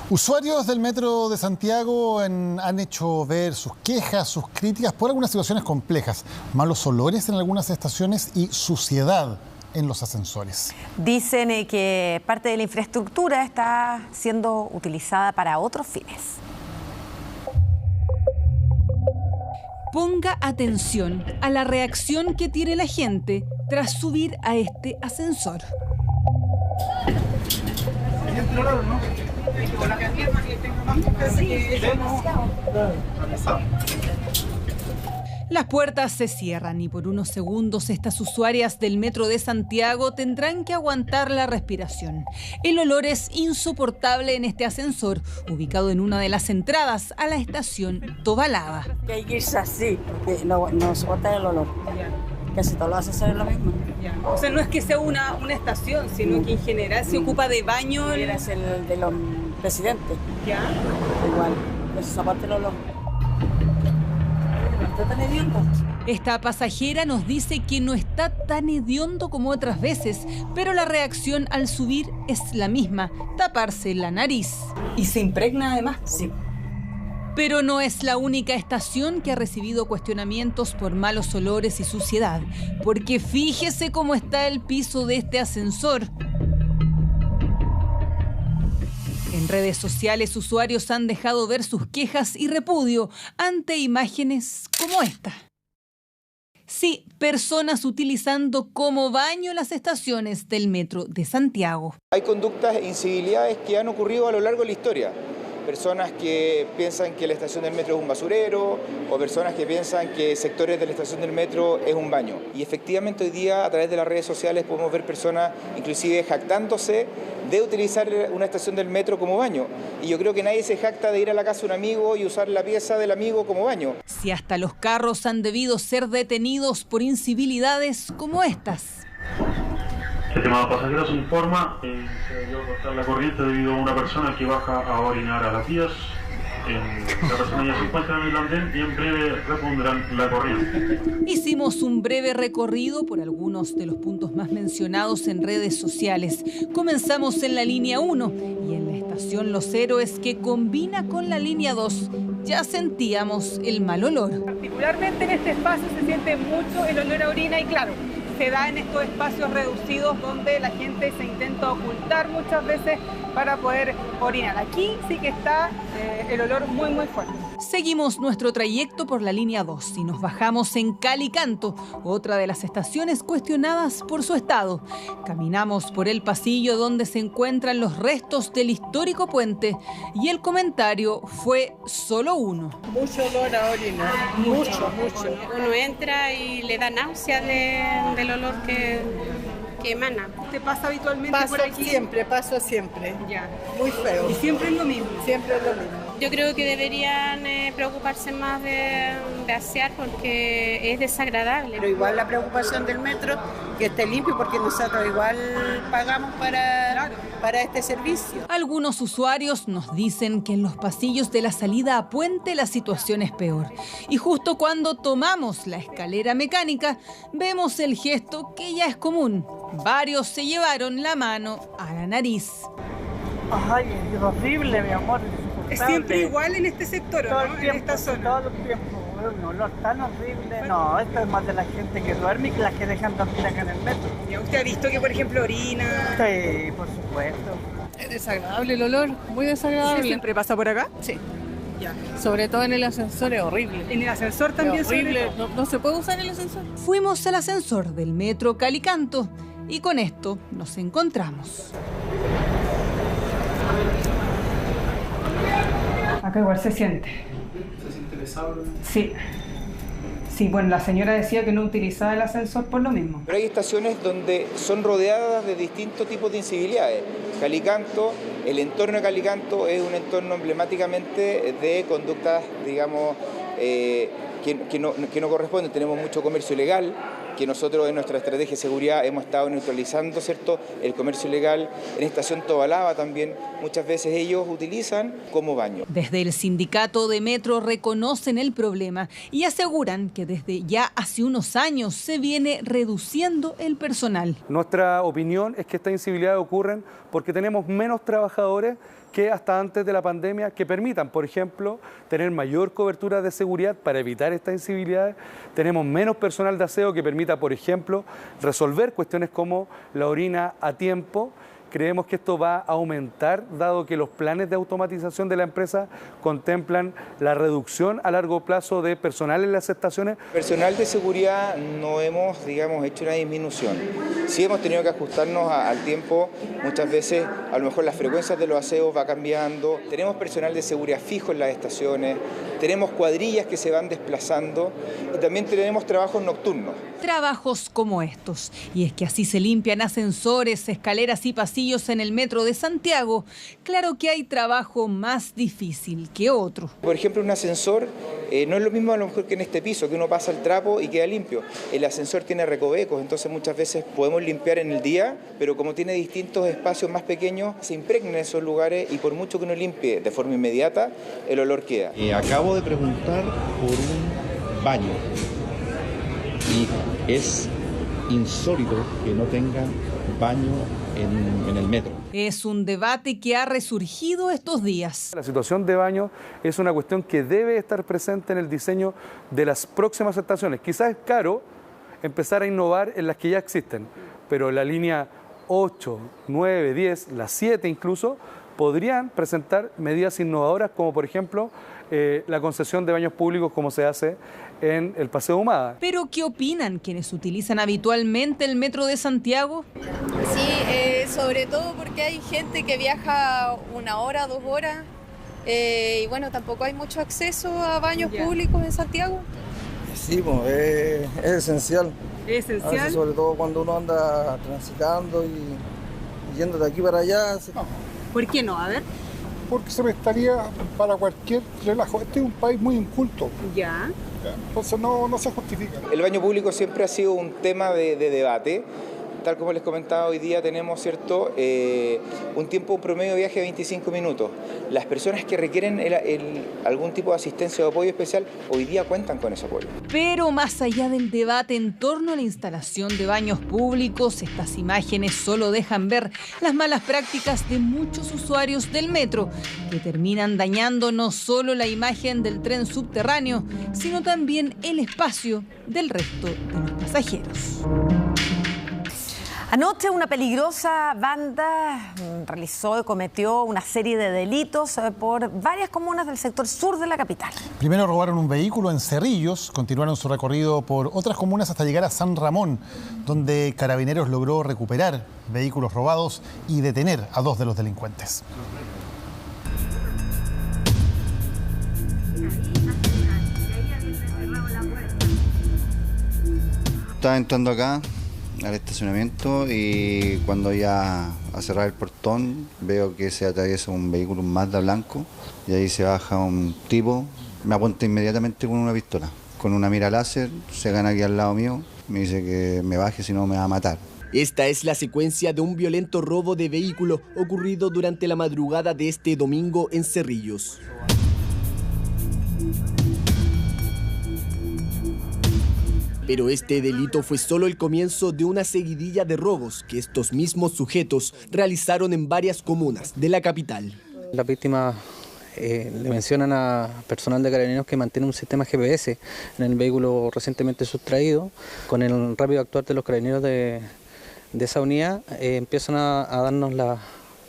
Usuarios del Metro de Santiago han hecho ver sus quejas, sus críticas por algunas situaciones complejas, malos olores en algunas estaciones y suciedad en los ascensores. Dicen que parte de la infraestructura está siendo utilizada para otros fines. Ponga atención a la reacción que tiene la gente tras subir a este ascensor. Las puertas se cierran y por unos segundos estas usuarias del Metro de Santiago tendrán que aguantar la respiración. El olor es insoportable en este ascensor, ubicado en una de las entradas a la estación Tobalaba. Hay que irse así, porque no soporta el olor. Casi todos los ascensores es lo mismo. O sea, no es que sea una estación, sino que en general se ocupa de baño. Es el de los presidentes. ¿Ya? Igual, no se soporta el olor. ¿No está tan hediondo? Esta pasajera nos dice que no está tan hediondo como otras veces, pero la reacción al subir es la misma, taparse la nariz. ¿Y se impregna además? Sí. Pero no es la única estación que ha recibido cuestionamientos por malos olores y suciedad, porque fíjese cómo está el piso de este ascensor. En redes sociales, usuarios han dejado ver sus quejas y repudio ante imágenes como esta. Sí, personas utilizando como baño las estaciones del Metro de Santiago. Hay conductas e incivilidades que han ocurrido a lo largo de la historia. Personas que piensan que la estación del metro es un basurero o personas que piensan que sectores de la estación del metro es un baño. Y efectivamente hoy día a través de las redes sociales podemos ver personas inclusive jactándose de utilizar una estación del metro como baño. Y yo creo que nadie se jacta de ir a la casa de un amigo y usar la pieza del amigo como baño. Si hasta los carros han debido ser detenidos por incivilidades como estas. Estimado pasajero, se informa que se dio cortar la corriente debido a una persona que baja a orinar a las vías. La persona ya se encuentra en el andén y en breve repondrán la corriente. Hicimos un breve recorrido por algunos de los puntos más mencionados en redes sociales. Comenzamos en la línea 1 y en la estación Los Héroes, que combina con la línea 2. Ya sentíamos el mal olor. Particularmente en este espacio se siente mucho el olor a orina y claro, se da en estos espacios reducidos donde la gente se intenta ocultar muchas veces para poder orinar. Aquí sí que está el olor muy fuerte. Seguimos nuestro trayecto por la línea 2 y nos bajamos en Calicanto, otra de las estaciones cuestionadas por su estado. Caminamos por el pasillo donde se encuentran los restos del histórico puente y el comentario fue solo uno. Mucho olor a orina, mucho. Uno entra y le da náusea del olor que emana. ¿Te pasa habitualmente por aquí? Paso siempre. Ya. Muy feo. ¿Y siempre es lo mismo? Siempre es lo mismo. Yo creo que deberían preocuparse más de asear porque es desagradable. Pero igual la preocupación del metro, que esté limpio, porque nosotros igual pagamos para este servicio. Algunos usuarios nos dicen que en los pasillos de la salida a Puente la situación es peor. Y justo cuando tomamos la escalera mecánica, vemos el gesto que ya es común. Varios se llevaron la mano a la nariz. Ay, es horrible, mi amor. ¿Es siempre igual en este sector, todo ¿no? El tiempo, en esta zona. todo el tiempo. Un olor tan horrible. No, esto es más de la gente que duerme y que las que dejan dormir acá en el metro. ¿Y usted ha visto que, por ejemplo, orina? Sí, por supuesto. Es desagradable el olor, muy desagradable. ¿Sí, siempre pasa por acá? Sí. Ya. Sobre todo en el ascensor es horrible. ¿En el ascensor también? Es horrible, no se puede usar el ascensor. Fuimos al ascensor del metro Calicanto y con esto nos encontramos. Acá igual se siente. ¿Se siente pesado? Sí. Sí, bueno, la señora decía que no utilizaba el ascensor por lo mismo. Pero hay estaciones donde son rodeadas de distintos tipos de incivilidades. Calicanto, el entorno de Calicanto es un entorno emblemáticamente de conductas, digamos, que no corresponden. Tenemos mucho comercio ilegal, que nosotros en nuestra estrategia de seguridad hemos estado neutralizando, ¿cierto?, el comercio ilegal. En estación Tobalaba también muchas veces ellos utilizan como baño. Desde el sindicato de Metro reconocen el problema y aseguran que desde ya hace unos años se viene reduciendo el personal. Nuestra opinión es que estas incivilidades ocurren porque tenemos menos trabajadores que hasta antes de la pandemia, que permitan, por ejemplo, tener mayor cobertura de seguridad para evitar estas incivilidades. Tenemos menos personal de aseo que permita, por ejemplo, resolver cuestiones como la orina a tiempo. Creemos que esto va a aumentar, dado que los planes de automatización de la empresa contemplan la reducción a largo plazo de personal en las estaciones. Personal de seguridad no hemos, digamos, hecho una disminución. Sí hemos tenido que ajustarnos al tiempo. Muchas veces, a lo mejor las frecuencias de los aseos va cambiando. Tenemos personal de seguridad fijo en las estaciones. Tenemos cuadrillas que se van desplazando y también tenemos trabajos nocturnos. Trabajos como estos. Y es que así se limpian ascensores, escaleras y pasillos en el metro de Santiago. Claro que hay trabajo más difícil que otro. Por ejemplo, un ascensor no es lo mismo a lo mejor que en este piso, que uno pasa el trapo y queda limpio. El ascensor tiene recovecos, entonces muchas veces podemos limpiar en el día, pero como tiene distintos espacios más pequeños, se impregna en esos lugares y por mucho que uno limpie de forma inmediata, el olor queda. Acabo de preguntar por un baño y es insólito que no tengan baño en el metro. Es un debate que ha resurgido estos días. La situación de baño es una cuestión que debe estar presente en el diseño de las próximas estaciones. Quizás es caro empezar a innovar en las que ya existen, pero la línea 8, 9, 10, las 7 incluso, podrían presentar medidas innovadoras como por ejemplo la concesión de baños públicos como se hace en el Paseo Ahumada. ¿Pero qué opinan quienes utilizan habitualmente el metro de Santiago? Sí, sobre todo porque hay gente que viaja 1 hora, 2 horas y bueno, tampoco hay mucho acceso a baños públicos en Santiago. Sí, pues, es esencial. ¿Es esencial? A veces, sobre todo cuando uno anda transitando y yendo de aquí para allá. No. ¿Por qué no? A ver. Porque se prestaría para cualquier relajo. Este es un país muy inculto. Ya. Entonces no se justifica. El baño público siempre ha sido un tema de debate. Tal como les comentaba, hoy día tenemos un tiempo promedio de viaje de 25 minutos. Las personas que requieren algún tipo de asistencia o apoyo especial, hoy día cuentan con ese apoyo. Pero más allá del debate en torno a la instalación de baños públicos, estas imágenes solo dejan ver las malas prácticas de muchos usuarios del metro, que terminan dañando no solo la imagen del tren subterráneo, sino también el espacio del resto de los pasajeros. Anoche una peligrosa banda realizó y cometió una serie de delitos por varias comunas del sector sur de la capital. Primero robaron un vehículo en Cerrillos, continuaron su recorrido por otras comunas hasta llegar a San Ramón, donde Carabineros logró recuperar vehículos robados y detener a 2 de los delincuentes. Estaba entrando acá al estacionamiento y cuando ya a cerrar el portón veo que se atraviesa un vehículo, un Mazda blanco, y ahí se baja un tipo, me apunta inmediatamente con una pistola, con una mira láser, se gana aquí al lado mío, me dice que me baje si no me va a matar. Esta es la secuencia de un violento robo de vehículo ocurrido durante la madrugada de este domingo en Cerrillos. Pero este delito fue solo el comienzo de una seguidilla de robos que estos mismos sujetos realizaron en varias comunas de la capital. Las víctimas le mencionan a personal de Carabineros que mantiene un sistema GPS en el vehículo recientemente sustraído. Con el rápido actuar de los Carabineros de esa unidad empiezan a darnos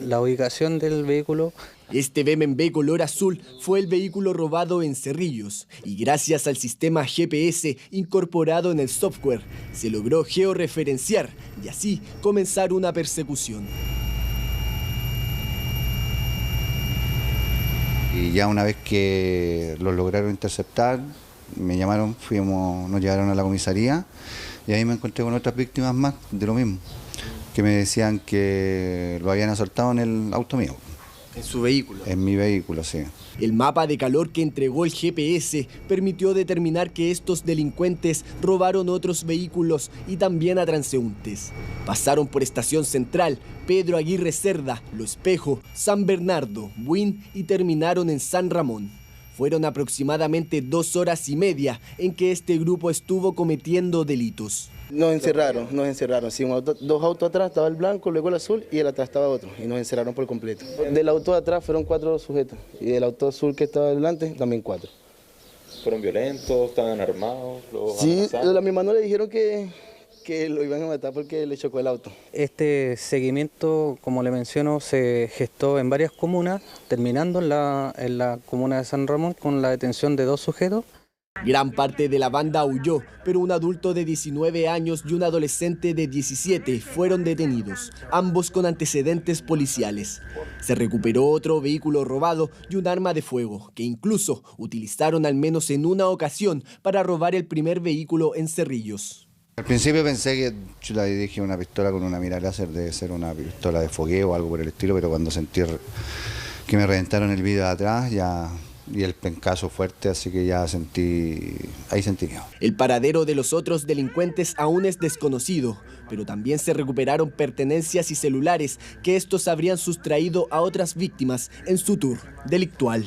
la ubicación del vehículo. Este BMW color azul fue el vehículo robado en Cerrillos y gracias al sistema GPS incorporado en el software se logró georreferenciar y así comenzar una persecución. Y ya una vez que los lograron interceptar, me llamaron, nos llevaron a la comisaría y ahí me encontré con otras víctimas más de lo mismo, que me decían que lo habían asaltado en el auto mío. ¿En su vehículo? En mi vehículo, sí. El mapa de calor que entregó el GPS permitió determinar que estos delincuentes robaron otros vehículos y también a transeúntes. Pasaron por Estación Central, Pedro Aguirre Cerda, Lo Espejo, San Bernardo, Buin y terminaron en San Ramón. Fueron aproximadamente 2 horas y media en que este grupo estuvo cometiendo delitos. Nos encerraron. Sí, dos autos atrás, estaba el blanco, luego el azul y el atrás estaba otro. Y nos encerraron por completo. Del auto de atrás fueron 4 sujetos y del auto azul que estaba delante también 4. ¿Fueron violentos? ¿Estaban armados? Sí, a mi hermano le dijeron que lo iban a matar porque le chocó el auto. Este seguimiento, como le menciono, se gestó en varias comunas, terminando en la comuna de San Ramón con la detención de 2 sujetos. Gran parte de la banda huyó, pero un adulto de 19 años y un adolescente de 17 fueron detenidos, ambos con antecedentes policiales. Se recuperó otro vehículo robado y un arma de fuego, que incluso utilizaron al menos en una ocasión para robar el primer vehículo en Cerrillos. Al principio pensé que dije una pistola con una mira láser debe ser una pistola de fogueo o algo por el estilo, pero cuando sentí que me reventaron el vidrio de atrás y el pencazo fuerte, así que ahí sentí miedo. El paradero de los otros delincuentes aún es desconocido, pero también se recuperaron pertenencias y celulares que estos habrían sustraído a otras víctimas en su tour delictual.